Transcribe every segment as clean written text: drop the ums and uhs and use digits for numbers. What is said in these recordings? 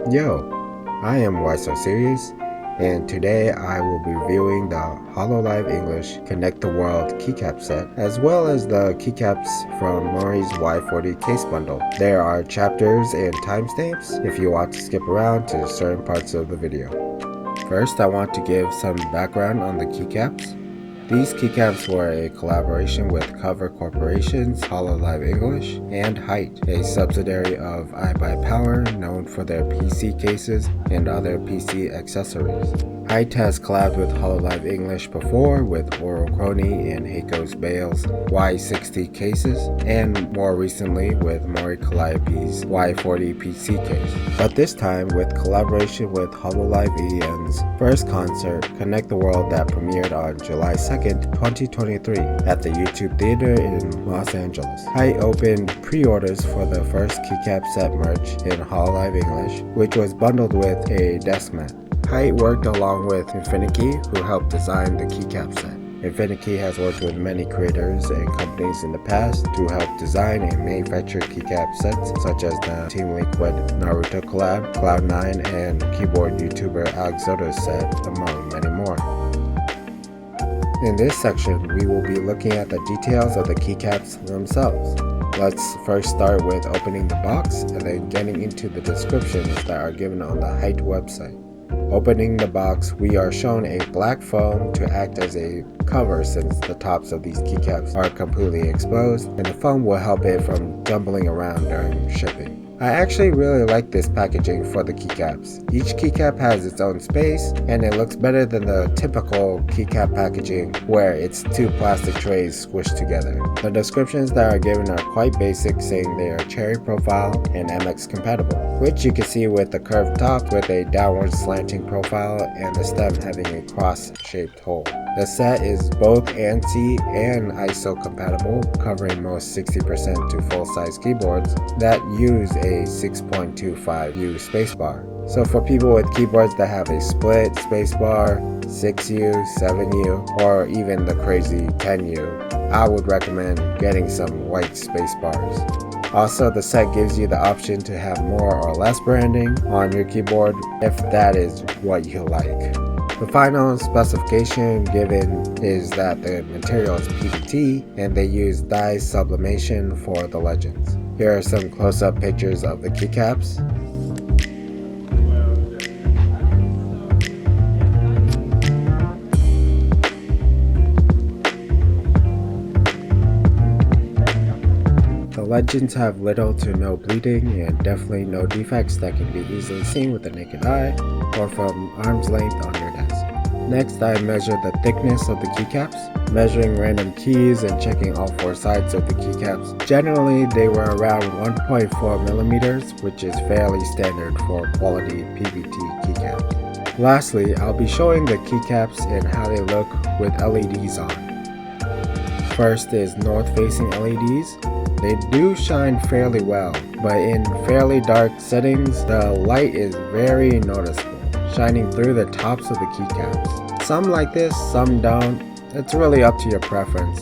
Yo, I am Ysoseerius, and today I will be reviewing the Hololive English Connect the World Keycap set, as well as the keycaps from Mori's Y40 case bundle. There are chapters and timestamps if you want to skip around to certain parts of the video. First, I want to give some background on the keycaps. These keycaps were a collaboration with Cover Corporation's Hololive English and Height, a subsidiary of iBuyPower known for their PC cases and other PC accessories. Height has collabed with Hololive English before with Oral Crony and Heiko's Bale's Y60 cases, and more recently with Mori Keycaps' Y40 PC case. But this time with collaboration with Hololive EN's first concert, Connect the World, that premiered on July 2nd, 2023 at the YouTube Theater in Los Angeles. Height opened pre-orders for the first keycap set merch in Hololive English, which was bundled with a desk mat. Height worked along with Infinity, who helped design the keycap set. Infinity has worked with many creators and companies in the past to help design and manufacture keycap sets, such as the Team Liquid Naruto collab, Cloud9, and keyboard YouTuber Alexota's set, among many more. In this section, we will be looking at the details of the keycaps themselves. Let's first start with opening the box and then getting into the descriptions that are given on the Height website. Opening the box, we are shown a black foam to act as a cover since the tops of these keycaps are completely exposed, and the foam will help it from jumbling around during shipping. I actually really like this packaging for the keycaps. Each keycap has its own space, and it looks better than the typical keycap packaging where it's two plastic trays squished together. The descriptions that are given are quite basic, saying they are cherry profile and MX compatible, which you can see with the curved top with a downward slanting profile and the stem having a cross-shaped hole. The set is both ANSI and ISO compatible, covering most 60% to full-size keyboards that use a 6.25U spacebar. So for people with keyboards that have a split spacebar, 6U, 7U, or even the crazy 10U, I would recommend getting some white spacebars. Also, the set gives you the option to have more or less branding on your keyboard if that is what you like. The final specification given is that the material is PBT and they use dye sublimation for the legends. Here are some close-up pictures of the keycaps. The legends have little to no bleeding and definitely no defects that can be easily seen with the naked eye or from arm's length on your desk. Next, I measured the thickness of the keycaps, measuring random keys and checking all four sides of the keycaps. Generally, they were around 1.4 millimeters, which is fairly standard for quality PBT keycaps. Lastly, I'll be showing the keycaps and how they look with LEDs on. First is north-facing LEDs. They do shine fairly well, but in fairly dark settings, the light is very noticeable, shining through the tops of the keycaps. Some like this, some don't. It's really up to your preference.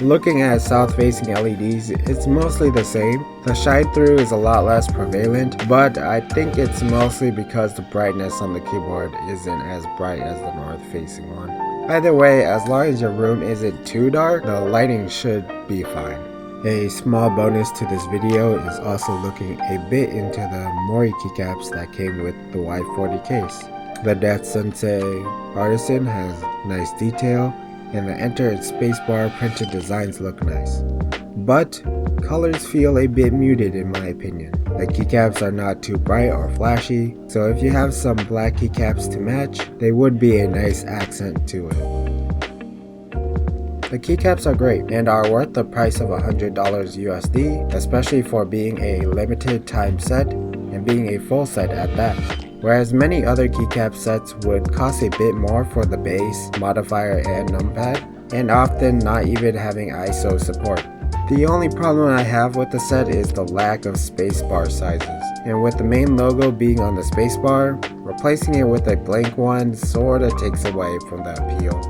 Looking at south-facing LEDs, it's mostly the same. The shine-through is a lot less prevalent, but I think it's mostly because the brightness on the keyboard isn't as bright as the north-facing one. Either way, as long as your room isn't too dark, the lighting should be fine. A small bonus to this video is also looking a bit into the Mori Keycaps that came with the Y40 case. The Death Sensei Artisan has nice detail, and the Enter and Spacebar printed designs look nice. But colors feel a bit muted in my opinion. The keycaps are not too bright or flashy, so if you have some black keycaps to match, they would be a nice accent to it. The keycaps are great and are worth the price of $100 USD, especially for being a limited time set and being a full set at that. Whereas many other keycap sets would cost a bit more for the base, modifier, and numpad, and often not even having ISO support. The only problem I have with the set is the lack of spacebar sizes, and with the main logo being on the spacebar, replacing it with a blank one sorta takes away from the appeal.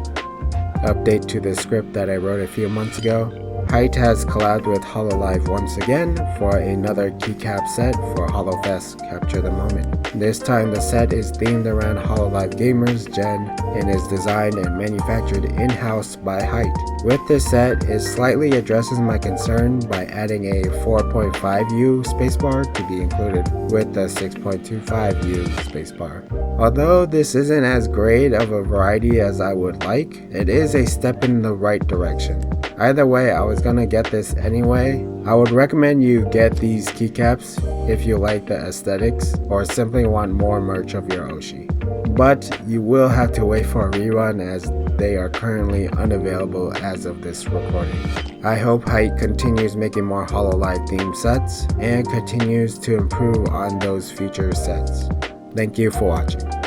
Update to the script that I wrote a few months ago. Height has collabed with Hololive once again for another Keycap set for HoloFest Capture the Moment. This time the set is themed around Hololive GAMERS Gen and is designed and manufactured in-house by Height. With this set, it slightly addresses my concern by adding a 4.5U spacebar to be included with the 6.25U spacebar. Although this isn't as great of a variety as I would like, it is a step in the right direction. Either way, I was gonna get this anyway. I would recommend you get these keycaps if you like the aesthetics or simply want more merch of your Oshi. But you will have to wait for a rerun as they are currently unavailable as of this recording. I hope Height continues making more Hololive themed sets and continues to improve on those future sets. Thank you for watching.